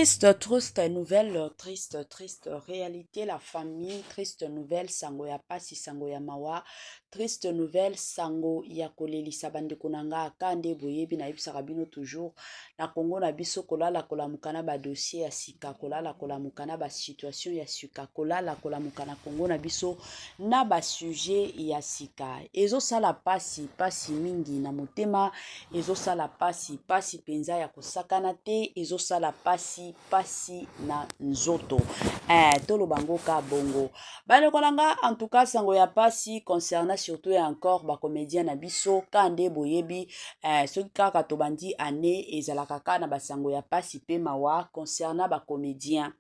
Triste nouvelle, triste réalité, la famille, triste nouvelle, sango ya pasi, sango ya mawa, triste nouvelle, sango ya kolelisa bande konanga akande boyebi na yebisaka bino toujours na Congo na biso kolala kolamukana ba dossier ya sika, kolala kolamukana ba situation ya sika, kolala kolamukana Congo na biso na ba sujet ya sika. Ezo sala pasi mingi na motema, ezo sala pasi penza ya kosakana te, ezo sala pasi na nzoto. Tolo bango ka bongo. Bane konanga en tout cas sango ya pasi concernant surtout et encore ba comédien na biso kande boyebi soki kaka tobandi ane ezalaka kaka na basango ya pasi pe mawa concernant ba comédien.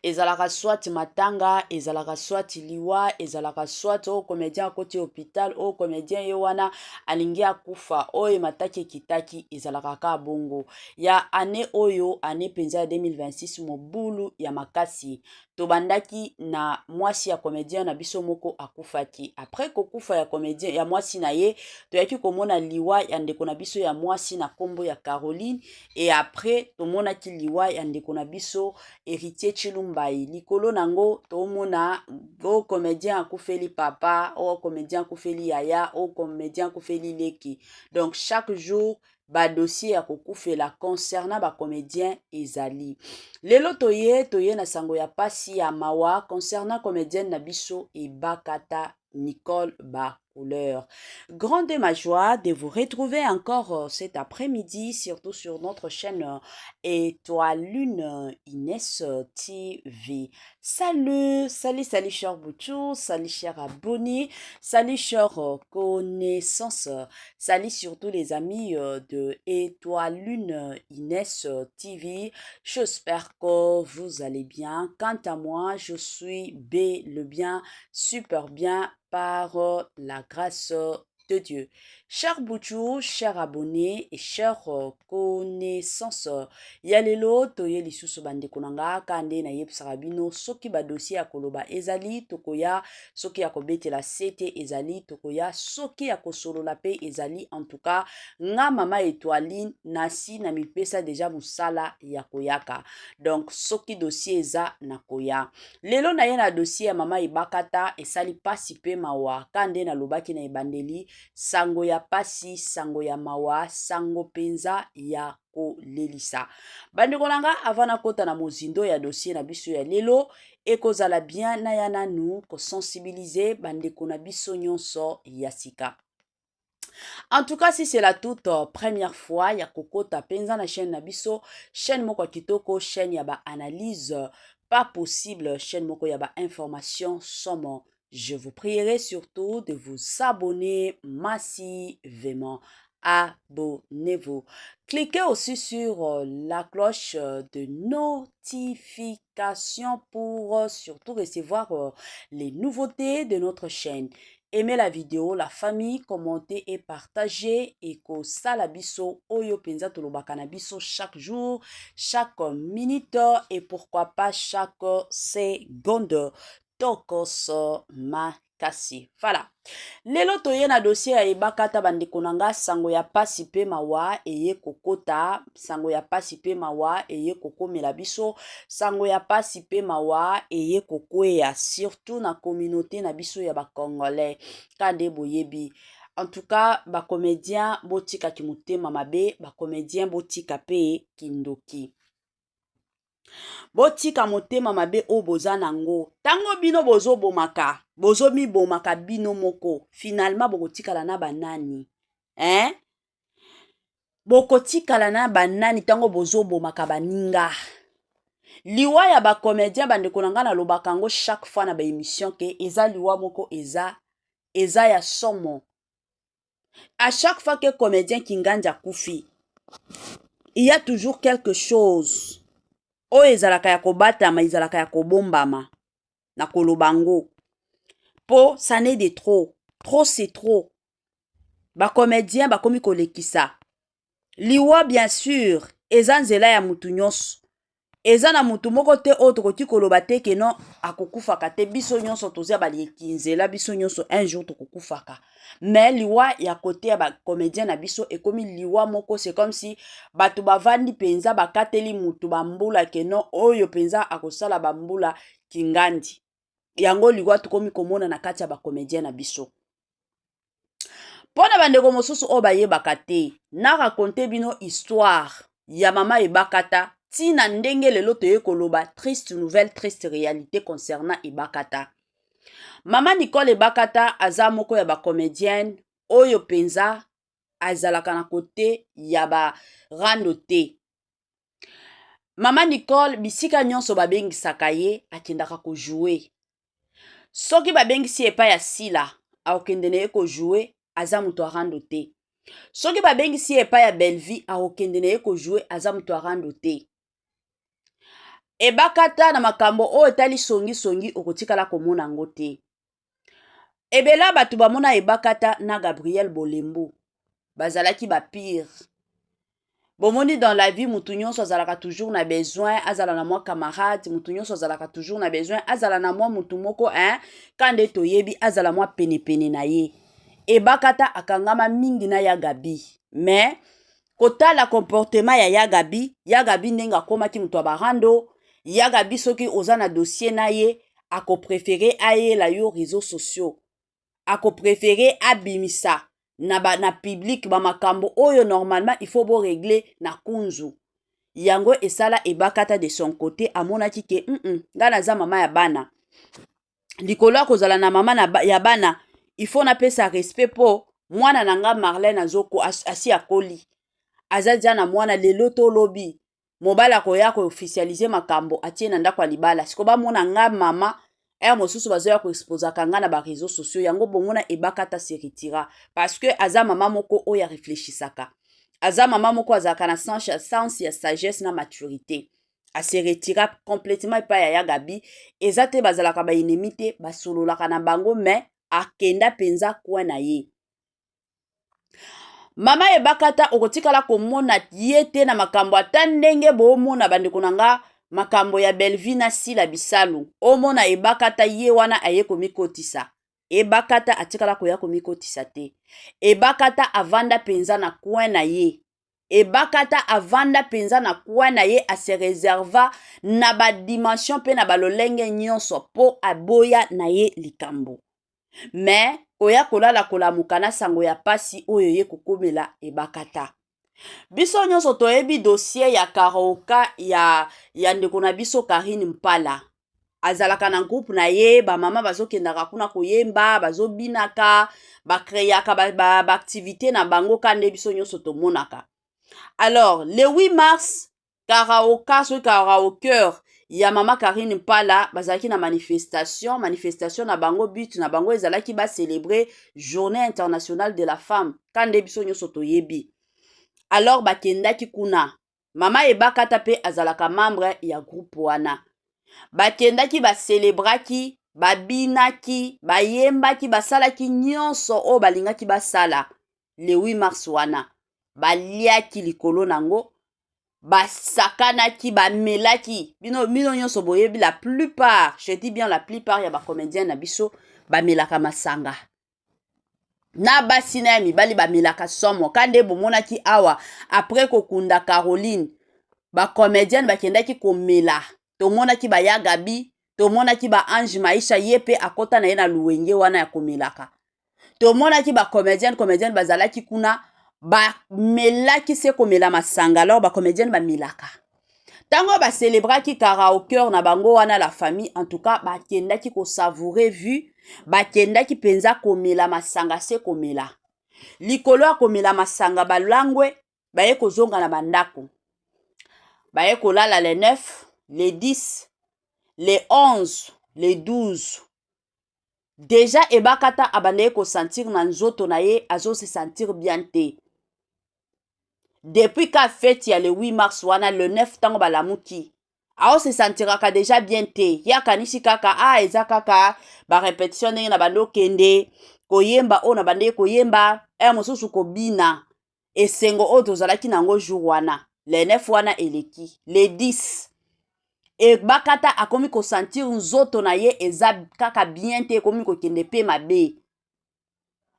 Ezalaka soit matanga, ezalaka soit liwa, ezalaka soit o comédien côté hôpital, o comédien yewana alingi akufa, o mataki kitaki, ezalaka ka bongo. Ya ane oyo, ane penza 2026 mobulu ya makasi. Tobandaki na mwasi ya comédien na biso moko akufaki. Après kokufa ya comédien ya mwasi na ye, toyaki komona liwa ya ndeko na biso ya mwasi na kombo ya Caroline. Et après, tomona ki liwa ya ndeko na biso héritier Chilumbai. Likolo nango, tomona o comédien akufeli papa, o comédien akufeli yaya, o comédien akufeli leki. Donc chaque jour, ba dossier ya kokufela concernant ba comédien ezali. Lelo toye na sango ya pasi ya mawa concernant comédienne na biso et Bakata Nicole Ba couleur. Grande est ma joie de vous retrouver encore cet après-midi, surtout sur notre chaîne Étoile Lune Inès TV. Salut chers boutchous, salut chers abonnés, salut chers connaissances, salut surtout les amis de Étoile Lune Inès TV. J'espère que vous allez bien. Quant à moi, je suis le bien, super bien par la grâce de Dieu. Chers boutchous, chers abonnés et chers connaissances, yalelo toye lisusu bande konanga kande na yebisaka bino soki ba dossier ya koloba ezali tokoya, soki ya kobetela sete ezali tokoya, soki ya kosolola pe ezali. En tout cas nga mama Étoiline nasi na mipesa deja musala ya koyaka. Donc soki dossier eza na koya. Lelo na ye na dossier ya mama Bakata esali pasi pe mawa kande na lobaki na ebandeli sango ya pasi, sango ya mawa, sango penza ya kolelisa. Bande konanga avana kota na mozindo ya dossier na biso ya lelo ekozala bien na ya nanu ko sensibiliser bande kona biso nyonso ya sika. En tout cas, si c'est la toute première fois, ya kokota penza na chaîne Nabiso, chaîne moko kitoko, chaîne yaba analyse pas possible, chaîne moko yaba information somme. Je vous prierai surtout de vous abonner massivement. Abonnez-vous. Cliquez aussi sur la cloche de notification pour surtout recevoir les nouveautés de notre chaîne. Aimez la vidéo, la famille, commentez et partagez. Et ko salabiso oyo penza tolobaka na biso chaque jour, chaque minute et pourquoi pas chaque seconde. Tokos makasi. Voilà. Lelo toye na dossier ya Bakata bande konanga sango ya pasi pe mawa eye kokota, sango ya pasi pe mawa eye kokomela biso, sango ya pasi pe mawa eye kokwea surtout na communauté na biso ya ba Congolais kande boyebi. En tout cas, ba comédien botika ki motema mabe, ba comédien botika pe kindoki. Botika motema mabe o boza nango. Tango bino bozo bomaka, bozo mi bomaka bino moko. Finalement bokotikala na banani. Bokotikala na banani tango bozo bomaka baninga. Liwa ya ba comédien bande konanga na lobakango chaque fois na ba émission ke eza liwa moko eza ya somo. À chaque fois que comédien kinganja kufi, il y a toujours quelque chose. O ezalaka ya kobatama, ezalaka ya kobombama na kolobango. Po ça n'est de trop. Trop c'est trop. Ba comédien ba komi kolekisa. Liwa bien sûr, eza nzela ya mutu nyonso. eza na mutu moko te oyo tokoki koloba te ke non akokufaka te. Biso nyonso tozia baleki nzela, biso nyonso un jour tokokufaka. Mais liwa ya kote ya bacomédien na biso ekomi liwa moko, c'est comme si bato bavandi penza bakateli mutu bambula ke non oyo penza akosala bambula kingandi. Yango liwa tokomi komona na kati ya bacomédien na biso. Pona bandeko mosusu oyo bayebaka te, na raconte bino histoire ya mama Ebakata tina ndenge lelo toye koloba triste nouvelle, triste réalité concernant Ebakata. Mama Nicole Ebakata aza moko ya bacomédienne oyo penza azalaka na kote ya ba rando te. Mama Nicole bisika nyonso babengisaka ye akendaka ko jouer. Soki babengisi epai ya Sila akokende na ye ko jouer, aza mutu arando te. Soki babengisi epai ya Bellevue akokende na ye ko jouer, aza mutu arando te. Ebakata na makambo oyo etali songi okotikala komona ngo te. Ebela batu bamona Ebakata na Gabriel Bolembo bazalaki ba pire. Bomoni dans la vie mutu nyonso azalaka toujours na besoin, azala na mwa camarade, mutu nyonso azalaka toujours na besoin, azala na mwa mutu moko kande toyebi azala mwa pene na ye. Ebakata akangama mingi na Yagabi, mais kotala comportement ya Yagabi ndenge akomaki mutu abarando, Yagabi soki oza na dossier na ye ako préféré aye la yo réseaux sociaux, ako préféré abimisa na public ba makambo oyo normalement il faut bo régler na kunzu. Yango esala Ebakata de son côté amonaki ke nga naza mama ya bana. Likolo akozala na mama ya bana, il faut na pesa respect po mwana nanga Marlène azoko asi akoli. Azadia na mwana lelo to lobi. Mobala koya ko officialiser makambo atie na ndako libala. Siko ba mona nga mama mosusu bazoya ko exposa kanga na ba réseaux sociaux, yango bomona Ebakata se retira parce que aza mama moko oya réfléchisaka. Aza mama moko azaka na sens ya sagesse na maturité. A se retira complètement pa ya Yagabi. Ezate bazalaka ba ennemi te, basololaka na bango mais akenda penza kwa na ye. Mama Ebakata okotikala komona ye te na makambo ata ndenge bomona bandeko nanga makambo ya Bellevue na Sila Bisalu. Omona Ebakata ye wana aye komikotisa. Ebakata atikala koya komikotisa te. Ebakata avanda penza na coin na ye. Ebakata avanda penza na coin na ye a se réserva na ba dimension pe na balolenge nyonso po aboya na ye likambo. Mais oya kolala kolamuka na sango ya pasi oyo ye kokomela Ebakata. Biso nyonso toyebi dossier ya karaoka ya ndeko na biso Karine Mpala. Azalaka na groupe na ye, ba mama bazokendaka kuna koyemba, bazobinaka, bakreaka ba activité na bango kande biso nyonso tomonaka. Alors, le 8 mars, karaoka, ce karaokeur ya mama Karine Mpala bazalaki na manifestation na bango but na bango ezalaki ba célébrer Journée internationale de la femme kande biso nyonso toyebi. Alors bakendaki kuna mama Ebakata pe azalaka membre ya groupe wana. Bakendaki ba célébraki, babinaki, bayembaki, basalaki nyonso o balingaki basala le 8 mars wana. Baliaki likolo nango, basakanaki, bamelaki. Bino nyonso boyebi la plupart, je dis bien la plupart ya bacomédien na biso bamelaka masanga. Na basi na mibali bamelaka somo. Kande bomonaki awa après kokunda Caroline, bacomédienne bakendaki komela. Tomonaki ba Yagabi, tomonaki ba Ange Maisha yepe akota na ye na luwenge wana ya komelaka. Tomonaki ba comédienne bazalaki kuna ba melaki se komela masanga. Alors ba comédienne ba melaka. Tango ba célébraki karaokeur na bango wana la famille, en tout cas ba kendaki ko savourer vu, ba kendaki penza komela masanga se komela. Likolo komela masanga balangwe baye kozonga na bandako. Baye kolala le 9, le 10, le 11, le 12. Déjà Ebakata abandeye ko sentir na nzoto na ye, azo se sentir bien te. Depuis ka fête ya le 8 mars wana le 9 tango balamuki, ao se sentiraka déjà bien te. Ya kanisi kaka eza kaka ba répétition ndenge na bando kende koyemba o na bande koyemba mosusu kobina esengo o tozalaki nango jour wana le 9 wana eleki le 10 ebakata akomi kosentir nzoto na ye eza kaka bien te akomi kokende pe mabe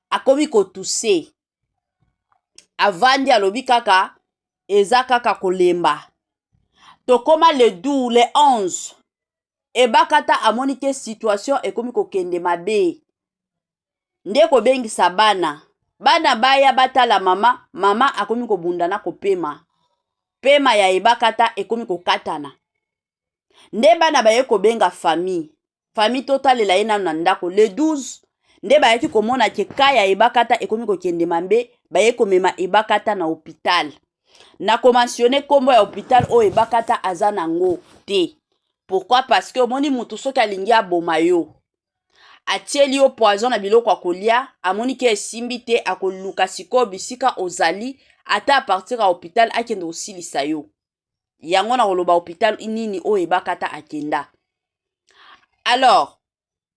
akomi kotuse avandi alobi kaka eza kaka kolemba tokoma le 11 ebakata amoni ke situation ekomi kokende mabe nde kobengisa bana baya batala mama akomi kobundana kopema pema ya ebakata ekomi kokatana nde bana baye kobenga famille totalela ye nanu na ndako le 12 nde bayaki komona ke kaya ebakata ekomi kokende mabe baye komema ebakata na hôpital na komensione kombo ya hôpital oyo ebakata aza nango te. Pourquoi? Parce que omoni mutu soki alingi aboma yo atieli yo poison na biloko akolia amoni ke esimbi te akoluka sikoyo bisika ozali ata a partir ya hôpital akende kosilisa yo yango na koloba hôpital nini oyo ebakata akenda. Alors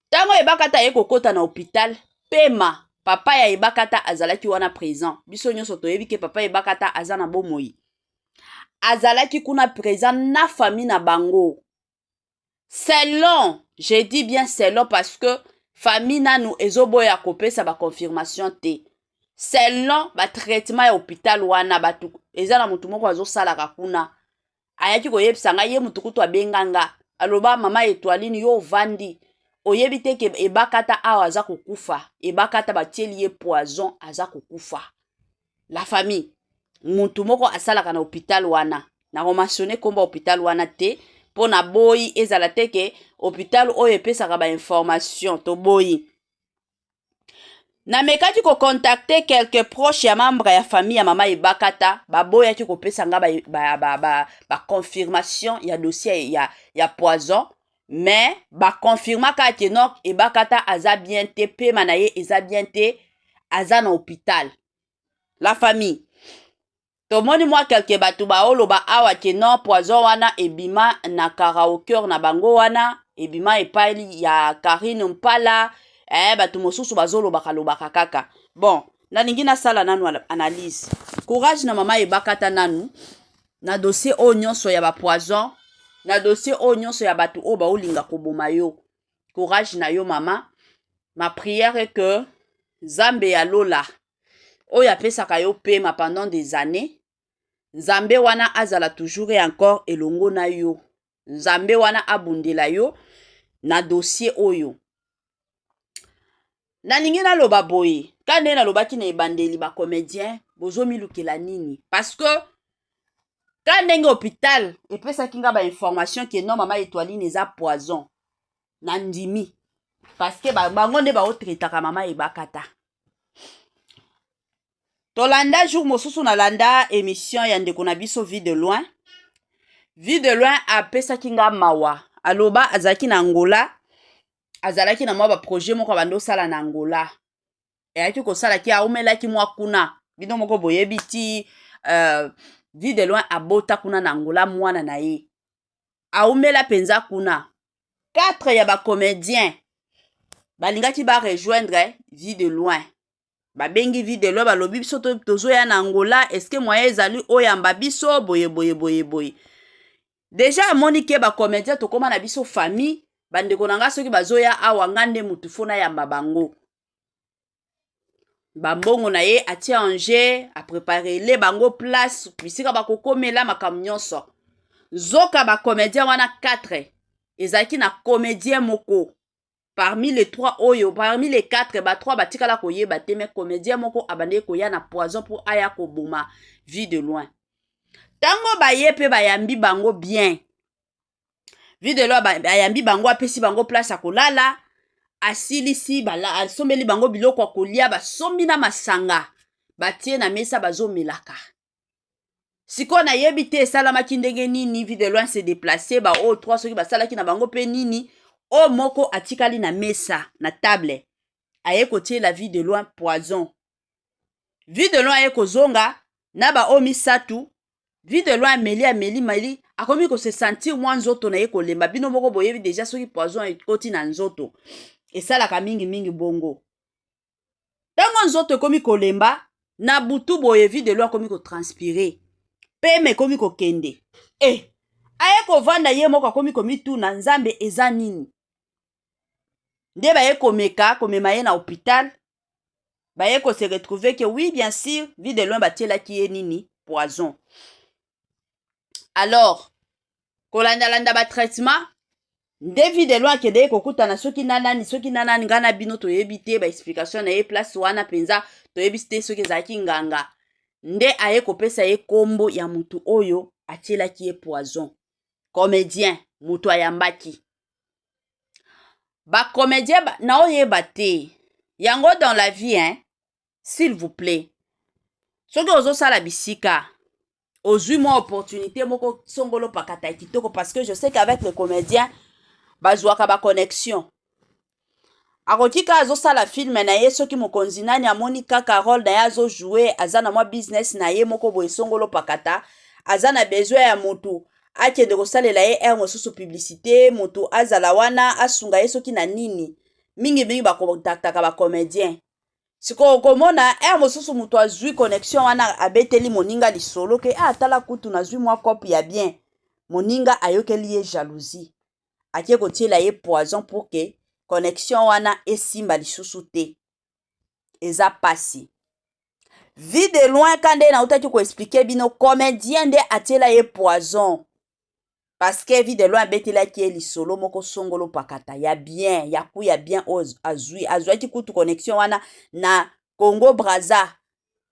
ntango ebakata ye kokota na hôpital pema papa ya ebakata azalaki wana présent biso nyonso toyebi ke papa ebakata aza na bomoi azalaki kuna présent na famille na bango. C'est long, je dis bien c'est long parce que famille nanu ezoboya kopesa ba confirmation te. C'est long ba traitement ya hôpital wana batu eza na mutu moko azosalaka kuna ayaki koyebisa ngai ye mutu kutu abenganga aloba mama Etoiline yo vandi oyebi te ke ebakata awa aza kokufa ebakata batieli ye poison aza kokufa. La famille mutu moko asalaka na hôpital wana na romationné komba hôpital wana te pona boyi ezala te ke hôpital oyo epesaka ba information to boyi. Na mekaki ko contacter quelques proches ya membre ya famille ya mama ebakata baboyaki kopesa nga ba confirmation ya dossier ya poison mais ba confirma ka ke non ebakata aza bien te pema na ye eza bien te aza na hôpital. La famille tomoni mwa quelque batu baoloba awa ke non poison wana ebima na karaoke na bango wana ebima epai ya Karine Mpala batu mosusu bazolobaka lobaka kaka. Bon nalingi nasala nanu analyse courage na mama ebakata nanu na dossier oyo nyonso ya ba poison na dossier oyo nyonso ya batu oyo baolinga koboma yo. Courage na yo mama. Ma prière est que Nzambe ya lola oyo apesaka yo pema pendant des années Nzambe wana azala toujours et encore elongo na yo. Nzambe wana abundela yo na dossier oyo. Nalingi naloba boye kande nalobaki na ebandeli ba comédien bozomilukela nini parce que quand ndenge hôpital epesaki nga ba information ke non mama Etoiline eza poison na ndimi parce que bango nde baotretaka mama ebakata. Tolanda jour mosusu na landa émission ya ndeko na biso Vie de loin. Vie de loin apesaki nga mawa aloba azalaki na Angola azalaki na mwa ba projet moko bando sala na Angola ayaki kosala ki aumelaki mwa kuna bino moko boyebi ti Vie de loin abota kuna na Angola mwana na ye aumela penza kuna 4 ya ba comédien balingaki ba rejoindre Vie de loin babengi Vie de loin balobi biso tozoya na Angola est-ce que moyen ezali oyamba biso boye déjà amoni ke ba comédien tokoma na biso famille bandeko na nga soki bazoya awa ngande mutu fona yamba bango bambongo na ye atia Angers a préparer les bango place bisika bakokomela makambo nyonso zoka ba comédien wana 4 ezalaki na comédien moko parmi les 3 oyo parmi les 4 ba 3 batikala koyeba te mais comédien moko abandeki koya na poison pour aya koboma Vie de loin tango baye pe bayambi bango bien Vie de loin bayambi bango apesi bango place akolala asilisi asombeli bango biloko akolia basombi na masanga batie na mesa bazomelaka siko na yebi te esalamaki ndenge nini Vie de loin se déplacer ba o 3 soki basalaki na bango pe nini o moko atikali na mesa na table aye kotie la Vie de loin poison. Vie de loin aye kozonga na ba o misatu Vie de loin ameli akomi ko se sentir mwa nzoto na ye kolemba bino moko boyebi déjà soki poison ekoti na nzoto esalaka mingi bongo tango nzoto ekomi kolemba na butu boye Vie de loin akomi ko transpirer peme ekomi kokende aye kovanda ye moko akomi komituna nzambe eza nini. Nde baye komeka komema ye na hôpital baye ko se retrouver que oui bien sûr vie de loin batielaki ye nini poison. Alors kolandalanda batraitement nde vie de loin akende ye kokutana soki nanani nga na bino toyebi te baexplication na ye place wana mpenza toyebi te soki ezalaki nganga. Nde aye kopesa ye kombo ya mutu oyo atielaki ye poison. Comédien mutu ayambaki. Bacomédien na oyeba te. Yango dans la vie, hein, s'il vous plaît. Soki ozosala bisika, ozwi mo opportunité moko songolo pakata kitoko parce que je sais qu'avec les comédiens, bazwaka ba connexion. Akoki ka azosala film na ye soki mokonzi nani amoni kaka rôle na ye azojouer aza na mwa business na ye moko boye songolo pakata, aza na besoin ya mutu akende kosalela ye air mosusu publicité, mutu azala wana asunga ye soki na nini. Mingi bakontaktaka bacomédien. Siko komona air mosusu mutu azwi connexion wana abeteli moninga lisolo ke atala kutu nazwi mwa kopi ya bien. Moninga ayokeli ye jalousie. Akie kotiela ye poison pour que connexion wana esimba lisusu te. Eza pasi. Vie de loin kande na utaki ko expliquer bino comédien nde atiela ye poison. Parce que vie de loin betela ki lisolo moko songolo pakata ya bien ya ku ya bien azwi kutu connexion wana na Congo Brazza.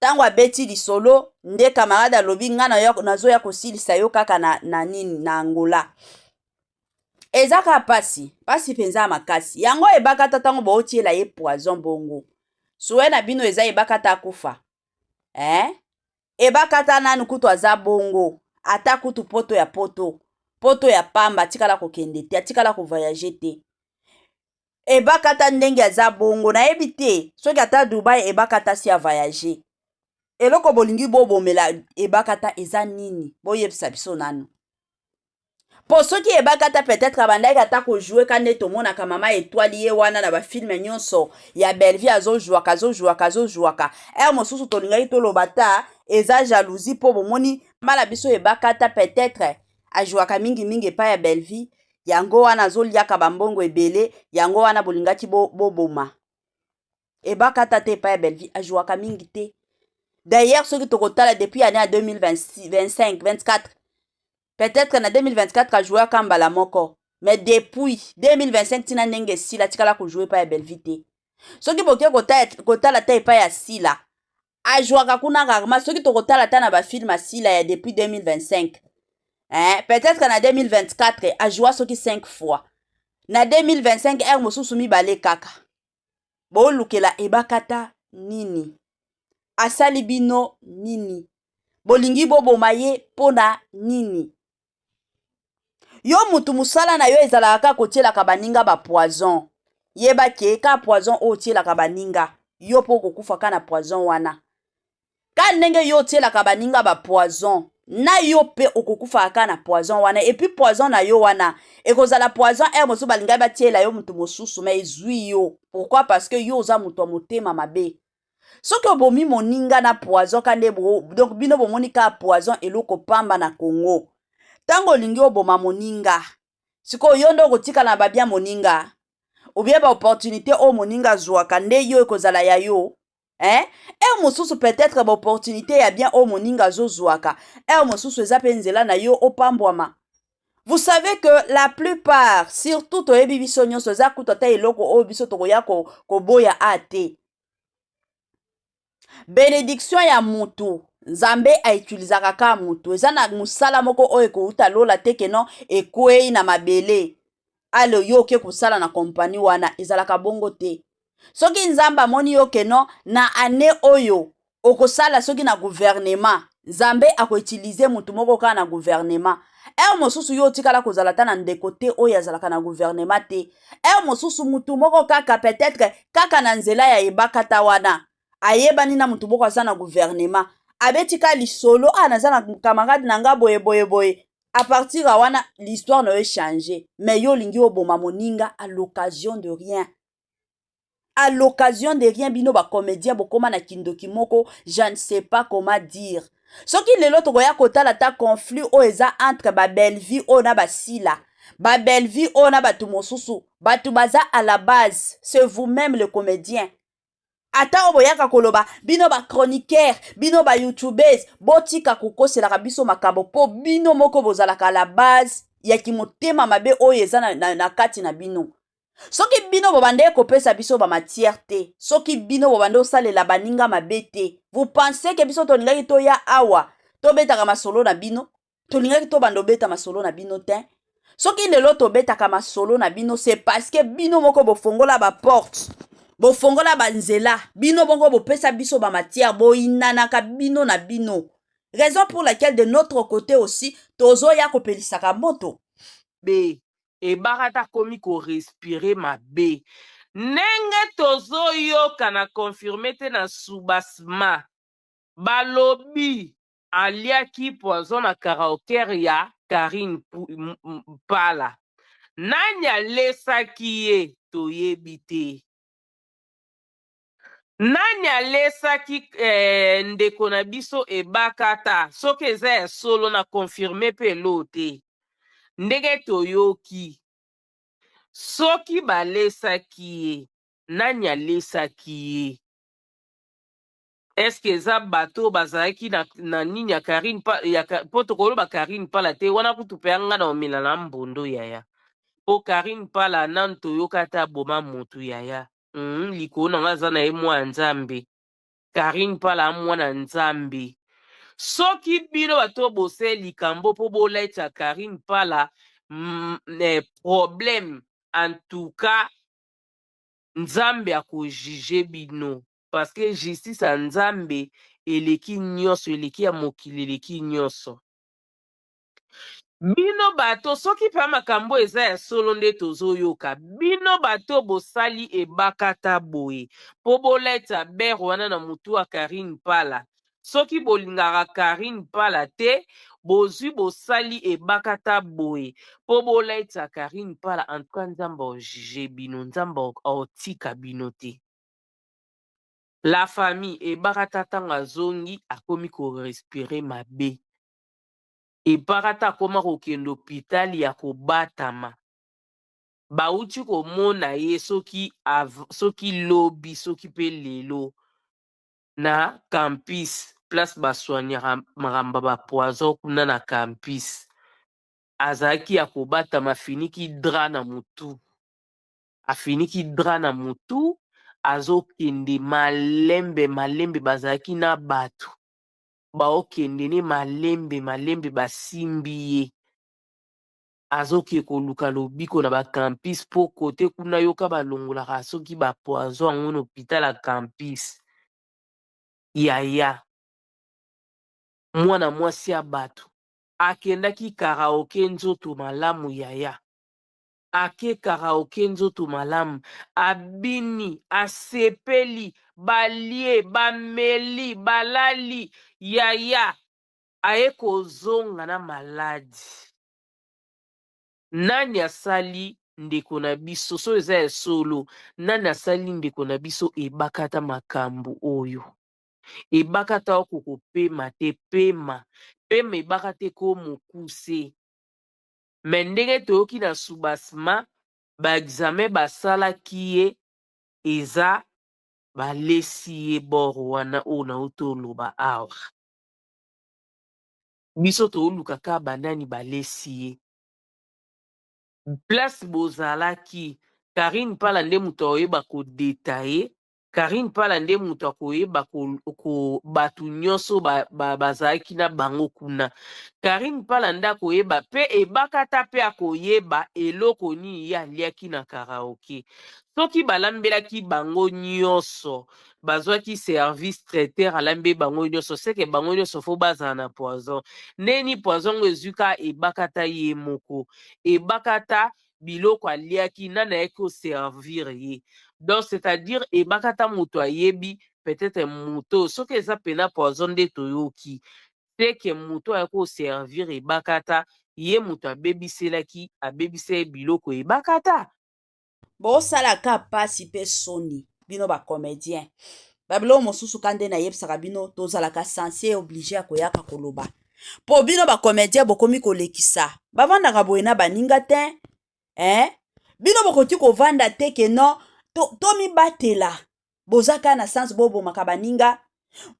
Tango abeti lisolo nde camarade alobi nga nazo ya kosilisa yo kaka na nini na Angola. Ezaka pasi penza makasi. Yango ebakata tango bootiela ye poison bongo. Suwe na bino eza ebakata akufa. Ebakata nanu kutu aza bongo. Ata kutu poto ya poto. Poto ya pamba atikala kokende te, atikala ko voyager te. Ebakata ndenge aza bongo na yebi te. Soki ata Dubai ebakata si a voyager. Eloko bolingi bobomela ebakata eza nini? Boyebisa biso nanu. Po soki ebakata peut-être abandaki ata ko jouer kande tomonaka mama étoile ye wana na ba film nyonso ya Belleville azojouaka. Mosusu tolingaki toloba ta eza jalousie po bomoni mala biso ebakata peut-être ajouaka mingi pa ya Belleville yango wana azoliaka bambongo ebele yango wana bolingaki boboma. Ebakata te pa ya Belleville ajouaka mingi te. D'ailleurs soki tokotala depuis année à 2026 25 24 peut-être na 2024 a joué à Kambala moko. Mais depuis 2025 tina ndenge sila tikala ko jouer pa ya Belleville te. Soki boke kotala ta pa ya sila. A jouaka kuna rarement soki tokotala ta na ba film sila ya depuis 2025. Peut-être na 2024 a joué soki 5 fois. Na 2025 er mosusu mibale kaka. Bo lukela ebakata nini? Asali bino nini? Bolingi boboma ye pona nini? Yo mutu musala na yo ezalaka kotielaka baninga ba poison. Yeba ke ka poison otielaka baninga. Yo po kokufa kana poison wana. Ka ndenge yo otielaka baninga ba poison. Na yo pe okokufa kana poison wana. Et puis poison na yo wana. Ekozala poison mosu balinga batiela yo mutu mosusu mais ezui yo. Pourquoi? Parce que yo oza mutu motema mabe. Soki obomi moninga na poison kande donc bino bomoni ka poison eloko pamba na Congo. Tango lingi oboma moninga. Siko yo ndo kotika na babia moninga. Obie ba opportunité o moninga zwaka nde yo ekozala ya yo. Mosusu peut-être ba opportunité ya bien o moninga zo zwaka. Mosusu eza penzela na yo opambwama. Vous savez que la plupart, surtout toyebi biso nyonso za kutata eloko o biso tokoya ko boya ate. Bénédiction ya mutu. Nzambe autiliza ka mutu. Eza na musala moko oyo kouta lola teke no ekwei na mabele. Ale yo ke kusala na kompani wana ezalaka bongo te. Soki nzamba moni yo keno na ane oyo okosala soki na gouvernement. Nzambe akoutilize mutu moko ka na gouvernement. Mosusu yo tikala kozala ta na ndeko te oyo azalaka na gouvernement te. Mosusu mutu moko kaka peut-être kaka na nzela ya ebakata wana. Ayebani na mutu moko aza na gouvernement. Abetika lisolo naza na camarade nanga boye. À partir de wana l'histoire ne va changer. Mais yo lingi oboma moninga à l'occasion de rien. À l'occasion de rien bino ba comédien bokoma na kindoki moko, je ne sais pas comment dire. soki lelo tokoya kotala ta conflit oyo eza entre babelvi oyo na basila babelvi oyo na bato mosusu bato baza à la base c'est vous-même le comédien ata oyo boyaka koloba bino bachroniqueur bino bayoutubers botika kokoselaka biso makambo mpo bino moko bozalaka la base ya kimotema mabe oyo eza na kati na bino soki bino bobandeki kopesa biso bamatière te soki bino bobande kosalela baninga mabe te vous pensez ke biso tolingaki toya awa tobetaka masolo na bino tolingaki tobanda obeta masolo na bino te soki lelo tobetaka masolo na bino c'est parce que bino moko bofongola baporte bofongola banzela bino bongo bopesa biso bamatière boyinanaka bino na bino raison pour laquelle de notre côté aussi tozoya kopelisaka moto be ebaka ta komi korespire mabe ndenge tozoyoka na confirme te na subasma balobi aliaki poison na karaokere ya Karine Mpala nani alesaki ye toyebi te nani alesaki ndeko na biso ebaka ta soki eza ya solo na confirme mpe elo te ndenge toyoki soki balesaki ye nani alesaki ye eske eza bato bazalaki na nini ya Karine mpo tokoloba Karine Mpala te wana kutu mpe anga na omela na mbondo yaya mpo Karine Mpala nanu toyoka ata boma motu yaya likolo nanga aza na ye mwa nzambe Karine Mpala mwana nzambe soki bino bato bose likambo mpo bolaita Karine Mpala problème en tout cas nzambe akojuge bino parce que justice ya nzambe eleki nyonso eleki ya mokili eleki nyonso bino bato soki mpe makambo eza ya solo nde tozoyoka bino bato bosali ebakata boye mpo boleta bere wana na motu wa Karine Mpala soki bolingaka Karine Mpala te bozwi bosali ebakata boye mpo boleta Karine Mpala antuka nzambe aojuge bino nzambe aotika bino te la famille ebakata ntango azongi akomi korespire mabe ebakata akoma kokende hôpital ya kobatama bauti komona ye soki lobi soki mpe lelo na campus place baswaniaka makambo bapoison kuna na campus azalaki ya kobatama afiniki dra na mutu azokende malembe bazalaki na bato baokende ne malembe basimbi ye azoki koluka lobiko na bacampus mpo kote kuna yoka balongolaka soki bapoison yango na hôpital ya campus yaya mwana mwasi ya bato akendaki karaoke nzoto malamu yaya ake karaoke nzoto malamu abini asepeli balie bameli balali yaya aye kozonga na maladi nani asali ndeko na biso so eza ya solo nani asali ndeko na biso ebakata makambo oyo ebakata okoko pema te pema ebakata ko mokuse me ndenge toyoki na subasma baexamen basalaki ye eza balesi ye boro wana oyo nauti oloba awa biso toolukaka banani balesi ye place bozalaki Karine Mpala nde moto akoyeba kodetaye Karine Mpala nde moto akoyeba bato nyonso bazalaki na bango kuna Karine Mpala nde akoyeba mpe ebakata mpe akoyeba eloko nini ye aliaki na karaoke soki balambelaki bango nyonso bazwaki service traiteur alambe bango nyonso seke bango nyonso fo bazala na poison ndeni poison ngo ezwika ebakata ye moko ebakata biloko aliaki nani ayaki koservir ye donc c'est-à-dire ebakata moto ayebi peut-être moto soki eza pena poison nde toyoki seke moto ayaki koservir ebakata ye moto abebiselaki abebisa ye biloko ebakata bosalaka mpasi mpe soni bino bacomédien babilo mosusu kande na yebisaka bino tozalaka sensible obligé ya koyaka koloba po bino bacomédien bokomi kolekisa bavandaka boye na baninga te bino bokoki kovanda te ke no tomibatela bozaka na sens bobomaka baninga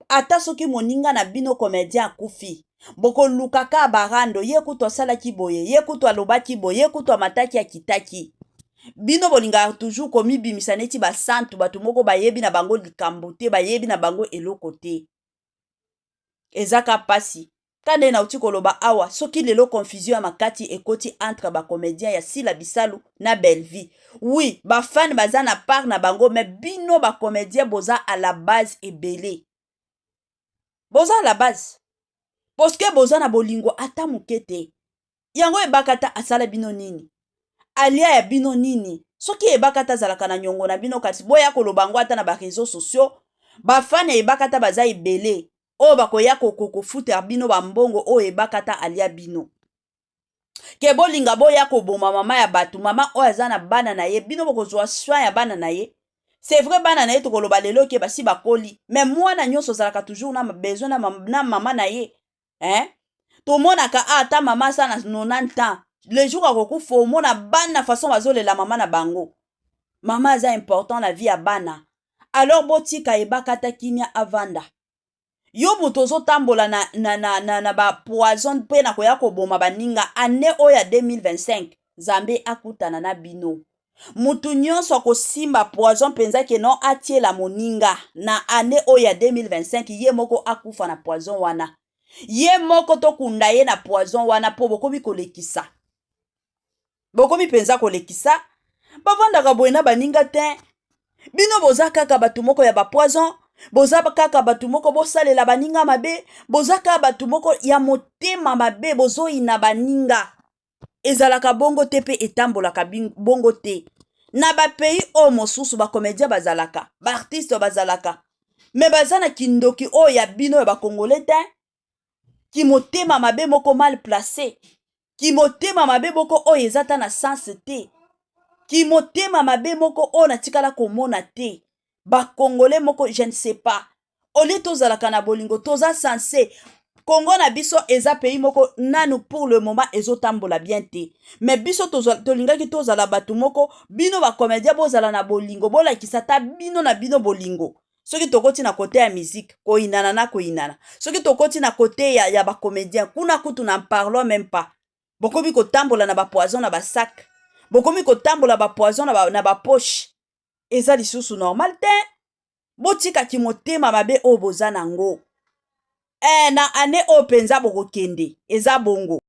ata soki moninga na bino comédien akufi bokolukaka barando ye kutu asalaki boye ye kutu alobaki boye ye kutu amataki akitaki bino bolingaka toujours komibimisa neti basantu bato moko bayebi na bango likambo te bayebi na bango eloko te ezaka pasi kande nauti koloba awa soki lelo confusion ya makati ekoti entre bacomédien ya Sila Bisalu na Belle-Vie oui bafane baza na part na bango mais bino bacomédien boza à la base ebele boza à la base parce que boza na bolingo ata moke te yango ebakata asala bino nini alia ya bino nini soki ebakata azalaka na nyongo na bino kasi boya koloba yango ata na bareseau sociaux bafane ebakata baza ebele oyo bakoya kofuta bino bambongo oyo ebakata alia bino ke bolinga boya koboma mama ya bato mama oyo aza na bana na ye bino bokozwa soin ya bana na ye c'est vrai bana na ye tokoloba lelo ke basi bakoli mais mwana nyonso azalaka toujours na besoin na mama na ye tomonaka ata mama asa na 90 ans le jour akokufa omona bana façon bazolela mama na bango mama aza important na vie ya bana alors botika ebakata kimia avanda yo moto ozotambola na bapoison mpe na koya koboma baninga ane oyo ya 2025 Nzambe akutana na bino mutu nyonso akosimba poison mpenza ke no atiela moninga na ane oyo ya 2025 ye moko akufa na poison wana ye moko tokunda ye na poison wana po bokomi kolekisa bokomi mpenza kolekisa bavandaka boye na baninga te bino boza kaka bato moko ya bapoison boza kaka bato moko bosalela baninga mabe boza kaka bato moko ya motema mabe bozoyina baninga ezalaka bongo te mpe etambolaka bongo te na bapays oyo mosusu bacomédien bazalaka baartiste bazalaka me baza na kindoki oyo ya bino ya bakongole te kimotema mabe moko mal placé kimotema mabe moko oyo eza ta na sens te kimotema mabe moko oyo natikala komona te bakongole moko je ne sais pas oli tozalaka na bolingo toza censé Congo na biso eza pays moko nanu pour le moment ezotambola bien te mais biso tolingaki tozala bato moko bino bacomédien bozala na bolingo bolakisa ta bino na bino bolingo soki tokoti na kote ya musique koinana na koinana soki tokoti na kote ya bacomédien kuna kutu na parlons même pas bokomi kotambola na bapoison na basac bokomi kotambola bapoison na bapoche eza lisusu normal te botikaki motema mabe oyo boza nango na ane oyo mpenza bokokende eza bongo